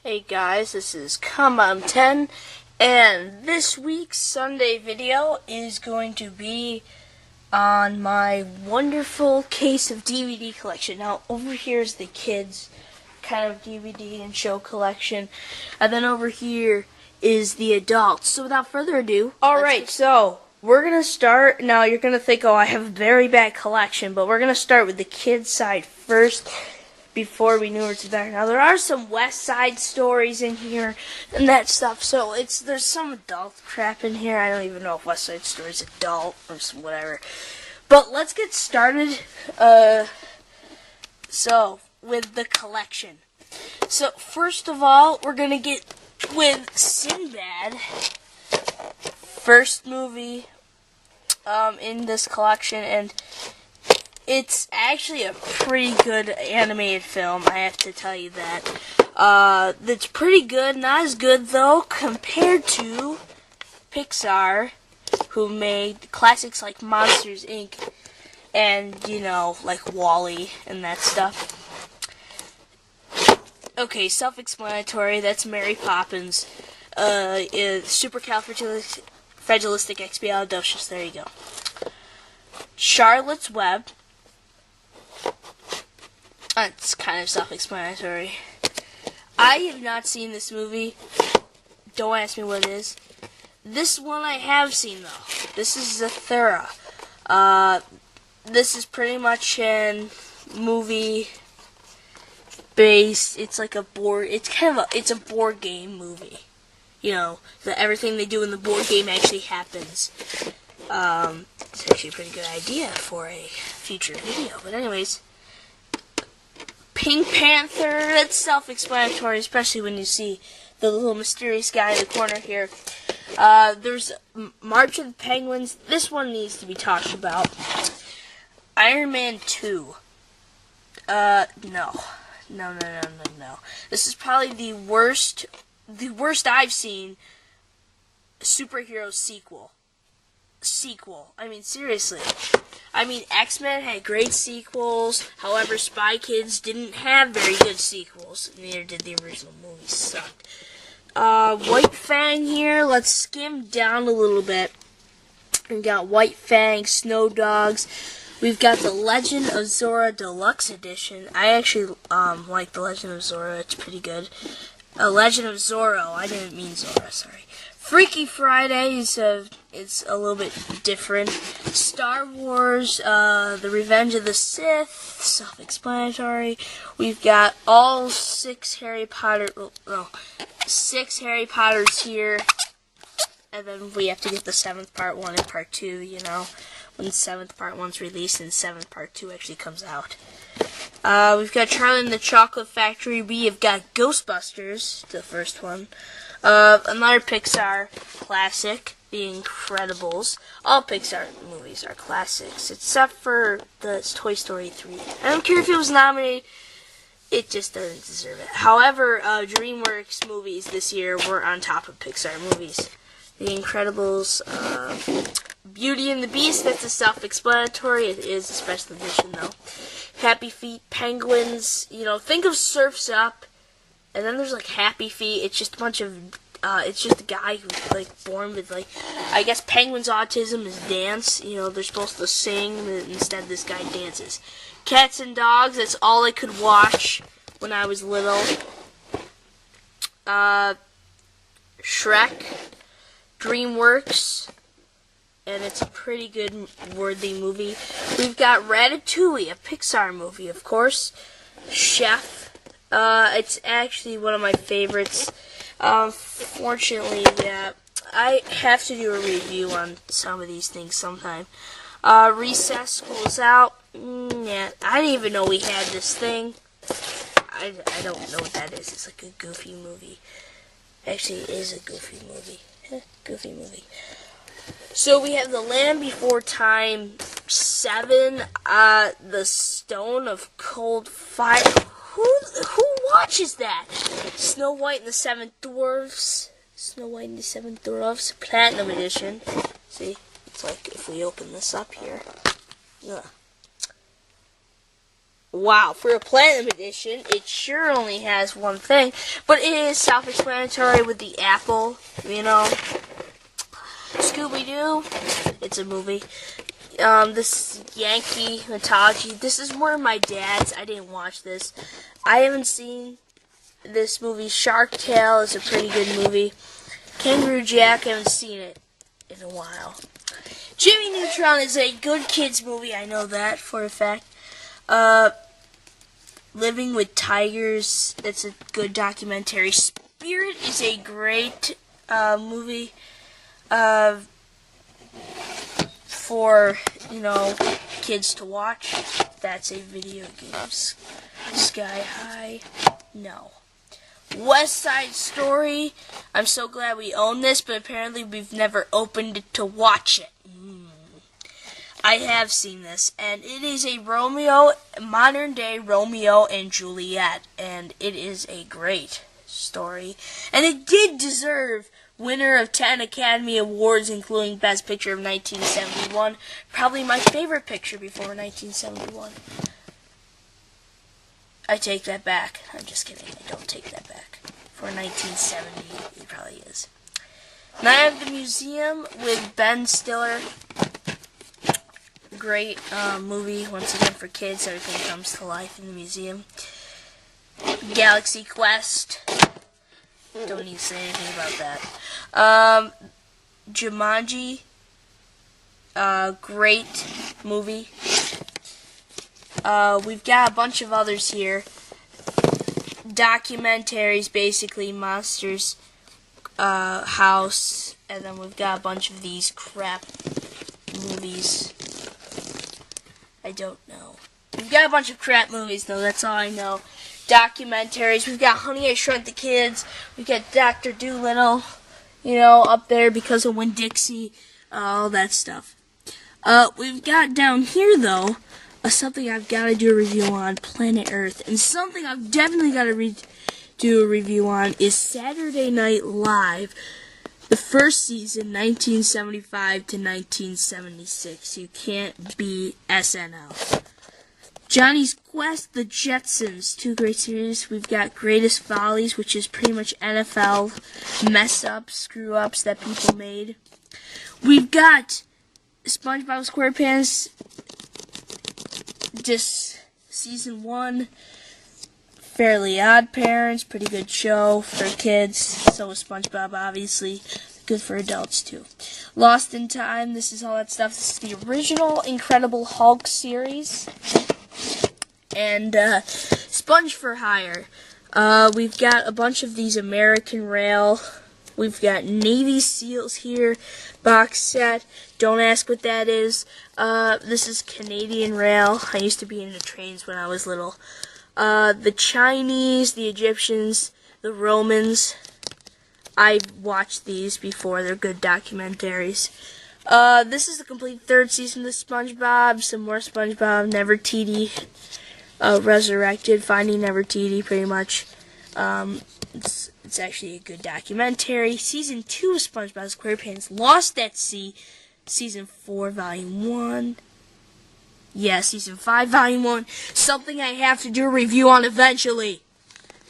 Hey guys, this is Come10, and this week's Sunday video is going to be on my wonderful case of DVD collection. Now, over here is the kids' kind of DVD and show collection, and then over here is the adults. So without further ado, alright, so we're going to start. Now, you're going to think, oh, I have a very bad collection, but we're going to start with the kids' side first, before we knew it better. Now there are some West Side Stories in here and that stuff, so there's some adult crap in here. I don't even know if West Side Story is adult or some whatever. But let's get started. So with the collection. So first of all, we're gonna get with Sinbad, first movie in this collection, and it's actually a pretty good animated film, I have to tell you that. It's pretty good, not as good though, compared to Pixar, who made classics like Monsters, Inc. and, like WALL-E and that stuff. Okay, self-explanatory, that's Mary Poppins. Supercalifragilisticexpialidocious, there you go. Charlotte's Web. It's kind of self-explanatory. I have not seen this movie. Don't ask me what it is. This one I have seen, though. This is Zathura. This is pretty much a movie based. It's like a board. It's a board game movie. Everything they do in the board game actually happens. It's actually a pretty good idea for a future video. But anyways, Pink Panther, that's self-explanatory, especially when you see the little mysterious guy in the corner here. There's March of the Penguins. This one needs to be talked about. Iron Man 2. No. This is probably the worst I've seen superhero sequel. I mean, seriously. I mean, X-Men had great sequels. However, Spy Kids didn't have very good sequels. Neither did the original movie. Sucked. White Fang here. Let's skim down a little bit. We got White Fang, Snow Dogs. We've got the Legend of Zorro Deluxe Edition. I actually like the Legend of Zorro. It's pretty good. Legend of Zorro. I didn't mean Zorro. Sorry. Freaky Friday is it's a little bit different. Star Wars, The Revenge of the Sith, self-explanatory. We've got all six Harry Potters here, and then we have to get the 7th part 1 and part 2, when the 7th part 1's released and 7th part 2 actually comes out. We've got Charlie and the Chocolate Factory. We have got Ghostbusters, the first one. Another Pixar classic, The Incredibles. All Pixar movies are classics, except for the Toy Story 3. I don't care if it was nominated, it just doesn't deserve it. However, DreamWorks movies this year were on top of Pixar movies. The Incredibles, Beauty and the Beast, that's a self-explanatory. It is a special edition, though. Happy Feet, Penguins, think of Surf's Up. And then there's Happy Feet. It's just a bunch of, it's just a guy who's born with I guess penguins' autism is dance. They're supposed to sing, and instead this guy dances. Cats and Dogs. That's all I could watch when I was little. Shrek, DreamWorks, and it's a pretty good worthy movie. We've got Ratatouille, a Pixar movie, of course. Chef. It's actually one of my favorites. Fortunately, I have to do a review on some of these things sometime. Recess, School's Out. Yeah, I didn't even know we had this thing. I don't know what that is. It's like a goofy movie. Actually, it is a goofy movie. Goofy movie. So we have The Land Before Time 7, The Stone of Cold Fire. Who watches that? Snow White and the Seven Dwarfs. Platinum Edition. See, it's like if we open this up here. Ugh. Wow, for a Platinum Edition, it sure only has one thing, but it is self-explanatory with the apple, you know. Scooby-Doo, it's a movie. This Yankee mythology, this is one of my dad's. I didn't watch this. I haven't seen this movie. Shark Tale is a pretty good movie. Kangaroo Jack, I haven't seen it in a while. Jimmy Neutron is a good kids movie, I know that for a fact. Living with Tigers, that's a good documentary. Spirit is a great movie for, you know, kids to watch. That's a video games. Sky High, no. West Side Story, I'm so glad we own this, but apparently we've never opened it to watch it. I have seen this, and it is a modern day Romeo and Juliet, and it is a great story. And it did deserve winner of 10 Academy Awards, including Best Picture of 1971. Probably my favorite picture before 1971. I take that back. I'm just kidding. I don't take that back. For 1970, it probably is. Night of the Museum with Ben Stiller. Great movie, once again, for kids. Everything comes to life in the museum. Galaxy Quest. Don't need to say anything about that. Jumanji. Great movie. We've got a bunch of others here. Documentaries, basically. Monsters House. And then we've got a bunch of these crap movies. I don't know. We've got a bunch of crap movies, though. That's all I know. Documentaries. We've got Honey, I Shrunk the Kids. We've got Dr. Dolittle, you know, up there because of Winn-Dixie. All that stuff. We've got down here, though, something I've got to do a review on, Planet Earth. And something I've definitely got to do a review on is Saturday Night Live. The first season, 1975 to 1976. You can't beat SNL. Johnny's Quest, The Jetsons, two great series. We've got Greatest Follies, which is pretty much NFL mess-ups, screw-ups that people made. We've got SpongeBob SquarePants, just season 1. Fairly Odd Parents, pretty good show for kids. So is SpongeBob, obviously. Good for adults, too. Lost in Time, this is all that stuff. This is the original Incredible Hulk series. And Sponge for Hire. We've got a bunch of these American Rail. We've got Navy SEALs here. Box set. Don't ask what that is. This is Canadian Rail. I used to be into trains when I was little. The Chinese, the Egyptians, the Romans. I've watched these before. They're good documentaries. This is the complete third season of SpongeBob. Some more SpongeBob. Nefertiti resurrected. Finding Nefertiti, pretty much. It's actually a good documentary. Season 2 of SpongeBob SquarePants, Lost at Sea. Season 4, Volume 1. Yeah, Season 5, Volume 1. Something I have to do a review on eventually.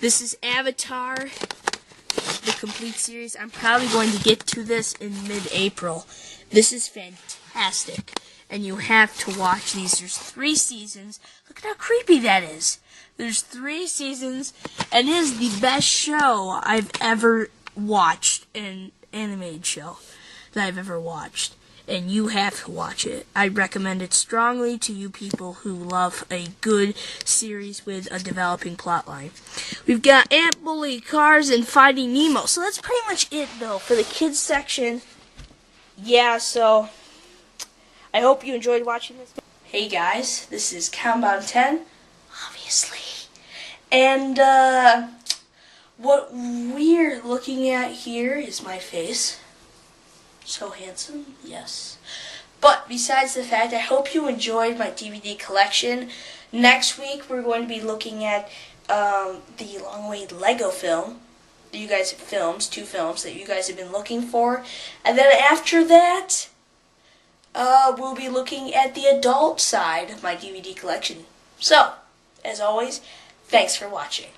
This is Avatar, the complete series. I'm probably going to get to this in mid-April. This is fantastic, and you have to watch these. There's 3 seasons. Look at how creepy that is. There's 3 seasons, and it is the best show I've ever watched, an animated show that I've ever watched. And you have to watch it. I recommend it strongly to you people who love a good series with a developing plotline. We've got Aunt Bully, Cars, and Finding Nemo. So that's pretty much it, though, for the kids section. Yeah, so I hope you enjoyed watching this. Hey guys, this is Countdown 10, obviously. And what we're looking at here is my face. So handsome, yes. But besides the fact, I hope you enjoyed my DVD collection. Next week, we're going to be looking at the long-awaited Lego film. You guys have films, 2 films that you guys have been looking for. And then after that, we'll be looking at the adult side of my DVD collection. So, as always, thanks for watching.